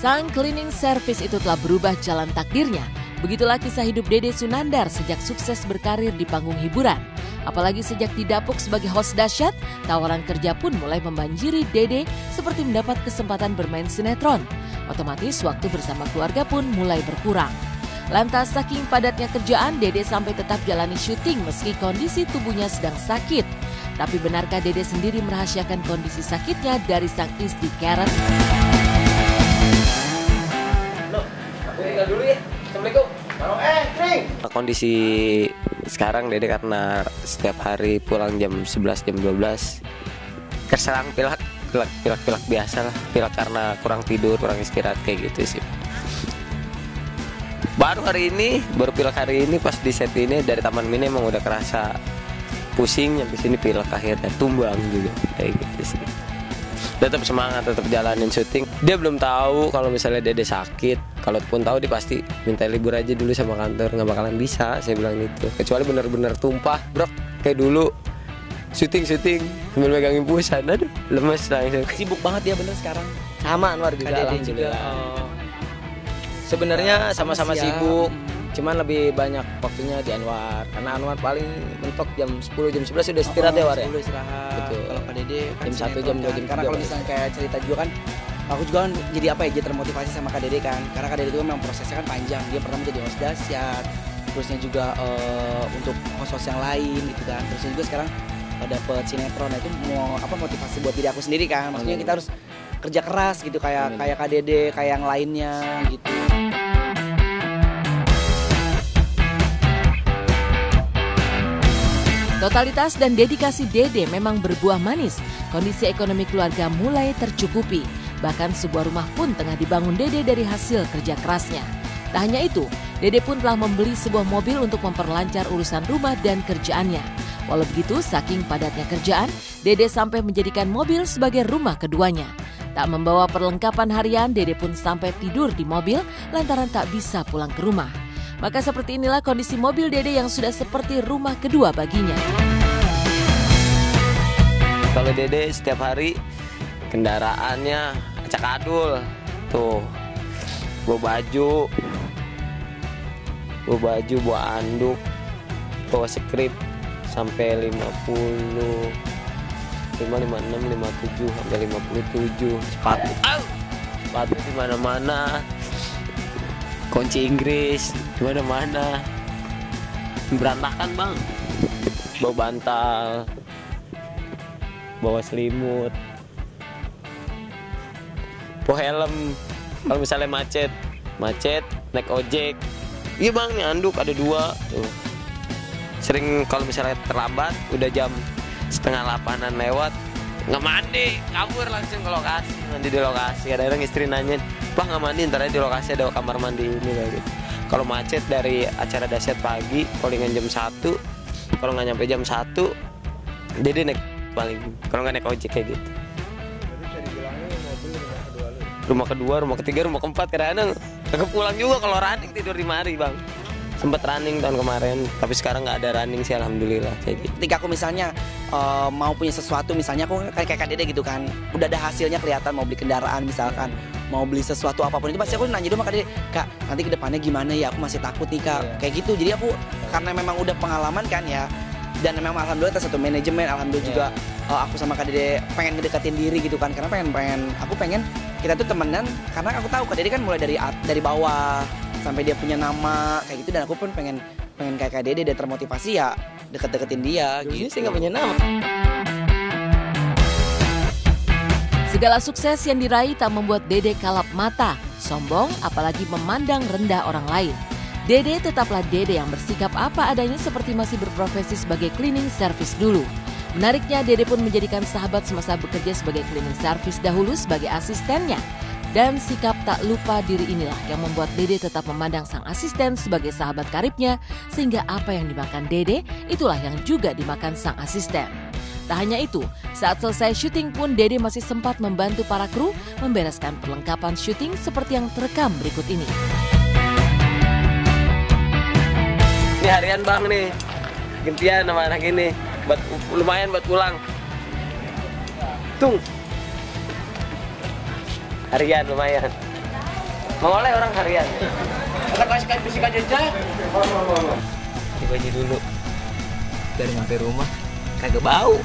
Sang cleaning service itu telah berubah jalan takdirnya. Begitulah kisah hidup Dede Sunandar sejak sukses berkarir di panggung hiburan. Apalagi sejak didapuk sebagai host dahsyat, tawaran kerja pun mulai membanjiri Dede seperti mendapat kesempatan bermain sinetron. Otomatis waktu bersama keluarga pun mulai berkurang. Lantas saking padatnya kerjaan, Dede sampai tetap jalani syuting meski kondisi tubuhnya sedang sakit. Tapi benarkah Dede sendiri merahasiakan kondisi sakitnya dari sang istri Karen? Aku tinggal dulu ya. Assalamualaikum. Kring. Kondisi sekarang Dede karena setiap hari pulang jam 11, jam 12 keserang pilek biasa lah. Pilek karena kurang tidur, kurang istirahat kayak gitu sih. Baru pilek hari ini pas di set ini dari Taman Mini emang udah kerasa pusing, sampai sini pilek akhirnya tumbang juga kayak gitu sih. Tetap semangat, tetap jalanin syuting. Dia belum tahu kalau misalnya Dede sakit. Kalaupun tahu dia pasti minta libur aja dulu sama kantor, nggak bakalan bisa, saya bilang gitu. Kecuali benar-benar tumpah, bro, kayak dulu syuting sambil megangin busan, aduh lemes langsung. Sibuk banget ya bener sekarang. Sama Anwar juga, alhamdulillah. Sebenarnya sama-sama sibuk, cuman lebih banyak waktunya di Anwar. Karena Anwar paling mentok jam 10, jam 11 sudah istirahat ya War ya? 10 istirahat. Betul. Kalau Kak Dede kan jam 1, jam 2, jam 3. Karena kalau misalnya kayak cerita juga kan, aku juga kan jadi jadi termotivasi sama Kak Dede kan. Karena Kak Dede itu memang prosesnya kan panjang. Dia pernah menjadi host dahsyat, terusnya juga untuk host-host yang lain gitu kan. Terusnya juga sekarang dapet sinetron. Nah itu mau motivasi buat diri aku sendiri kan. Maksudnya kita harus kerja keras gitu kayak Kak Dede, kayak yang lainnya gitu. Totalitas dan dedikasi Dede memang berbuah manis. Kondisi ekonomi keluarga mulai tercukupi. Bahkan sebuah rumah pun tengah dibangun Dede dari hasil kerja kerasnya. Tak hanya itu, Dede pun telah membeli sebuah mobil untuk memperlancar urusan rumah dan kerjaannya. Walau begitu, saking padatnya kerjaan, Dede sampai menjadikan mobil sebagai rumah keduanya. Tak membawa perlengkapan harian, Dede pun sampai tidur di mobil lantaran tak bisa pulang ke rumah. Maka seperti inilah kondisi mobil Dede yang sudah seperti rumah kedua baginya. Kalau Dede setiap hari kendaraannya acak adul. Tuh, bawa baju, bawa anduk, bawa skrip sampai 50, 56, 57 sampai 57 sepatu di mana-mana. Kunci Inggris di mana-mana. Berantakan, Bang. Bawa bantal, bawa selimut, bawa helm. Kalau misalnya macet naik ojek. Iya Bang, nih anduk ada 2 tuh. Sering kalau misalnya terlambat, udah jam 7:30 lewat, nggak mandi, kabur langsung ke lokasi, mandi di lokasi. Kadang-kadang istri nanya, "Pak nggak mandi, ntar aja di lokasi ada kamar mandi ini," kayak gitu. Kalau macet dari acara dahsyat pagi, callingan jam 1, kalau nggak nyampe jam 1, Dede naik paling, kalau nggak naik ojek kayak gitu. Rumah kedua, rumah ketiga, rumah keempat, kadang-kadang kagak pulang juga kalau running, tidur di mari Bang. Sempet running tahun kemarin, tapi sekarang nggak ada running sih, alhamdulillah kayak gitu. Ketika aku misalnya mau punya sesuatu, misalnya aku kayak Kak Dede gitu kan, udah ada hasilnya kelihatan, mau beli kendaraan misalkan, mau beli sesuatu apapun itu pasti aku nanya dulu sama Kak Dede, "Kak, nanti ke depannya gimana ya? Aku masih takut nih Kak." Kayak gitu. Jadi aku karena memang udah pengalaman kan ya, dan memang alhamdulillah satu manajemen, alhamdulillah juga aku sama Kak Dede pengen ngedekatin diri gitu kan, karena aku pengen kita tuh temenan, karena aku tahu Kak Dede kan mulai dari bawah sampai dia punya nama kayak gitu, dan aku pun pengen kayak Kak Dede, dia termotivasi ya deket-deketin dia. Dulunya gitu sih nggak punya nama. Segala sukses yang diraih tak membuat Dede kalap mata, sombong, apalagi memandang rendah orang lain. Dede tetaplah Dede yang bersikap apa adanya seperti masih berprofesi sebagai cleaning service dulu. Menariknya, Dede pun menjadikan sahabat semasa bekerja sebagai cleaning service dahulu sebagai asistennya. Dan sikap tak lupa diri inilah yang membuat Dede tetap memandang sang asisten sebagai sahabat karibnya, sehingga apa yang dimakan Dede, itulah yang juga dimakan sang asisten. Tak hanya itu, saat selesai syuting pun Dede masih sempat membantu para kru membereskan perlengkapan syuting seperti yang terekam berikut ini. Ini harian Bang nih, gantian sama anak ini, lumayan buat pulang. Tung, harian lumayan. Mengoleh orang harian. Kita kasih fisik aja. Dibaji dulu. Dari sampai rumah kagak bau.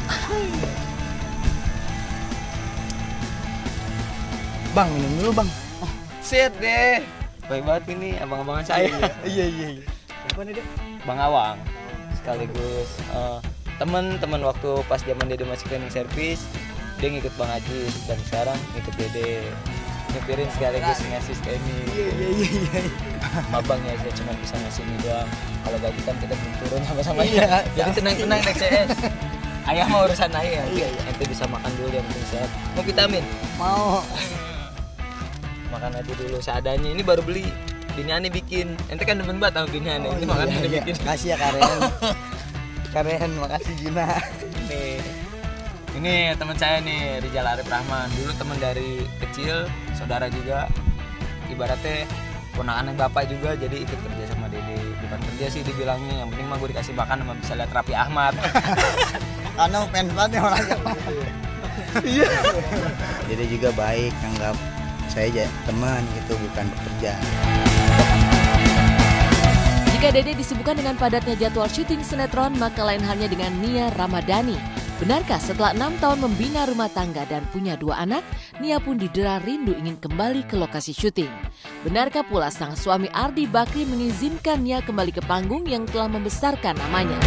Bang, minum dulu bang. Set deh. Baik banget ini abang-abangan saya. Iya. Siapa nih deh? Bang Awang sekaligus teman-teman waktu pas zaman Dede masih cleaning service, dia ngikut Bang Ajis dan sekarang ngikut Dede nyepirin sekaligus ngasih stemi. Iya. Mabang ya, saya cuma bisa ngasih ini doang. Kalau gaji kan kita belum turun sama-sama ya. Jadi tenang-tenang naik CS. Ayah mau urusan ayah. Iya. Ente bisa makan dulu yang penting sehat. Mau vitamin? Mau. Makan aja dulu seadanya. Ini baru beli. Bini Ani bikin. Ente kan demen banget sama Bini Ani. Ini makan Ani bikin. Makasih ya Karen. Karen, makasih Gina. Ini teman saya nih, Rizal Arif Rahman. Dulu teman dari kecil, saudara juga. Ibaratnya ponakan bapak juga, jadi ikut kerja sama Dede. Bukan kerja sih dibilangnya, yang penting mah gue dikasih makan sama bisa lihat Raffi Ahmad. Karena fans banget ya orangnya. Iya. Jadi juga baik, anggap saya aja teman gitu, bukan pekerja. Jika Dede disibukkan dengan padatnya jadwal syuting sinetron, maka lain halnya dengan Nia Ramadhani. Benarkah setelah 6 tahun membina rumah tangga dan punya 2 anak, Nia pun didera rindu ingin kembali ke lokasi syuting? Benarkah pula sang suami Ardi Bakri mengizinkan Nia kembali ke panggung yang telah membesarkan namanya?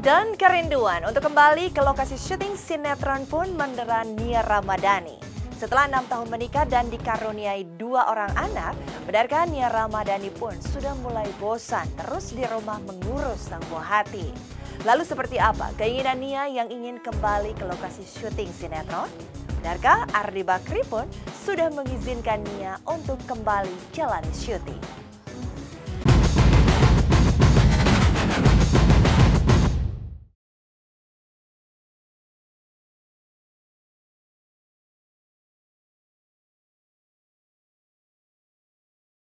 Dan kerinduan untuk kembali ke lokasi syuting sinetron pun mendera Nia Ramadhani. Setelah 6 tahun menikah dan dikaruniai 2 orang anak, benarkah Nia Ramadhani pun sudah mulai bosan terus di rumah mengurus sang buah hati? Lalu seperti apa keinginan Nia yang ingin kembali ke lokasi syuting sinetron? Benarkah Ardi Bakri pun sudah mengizinkan Nia untuk kembali jalani syuting?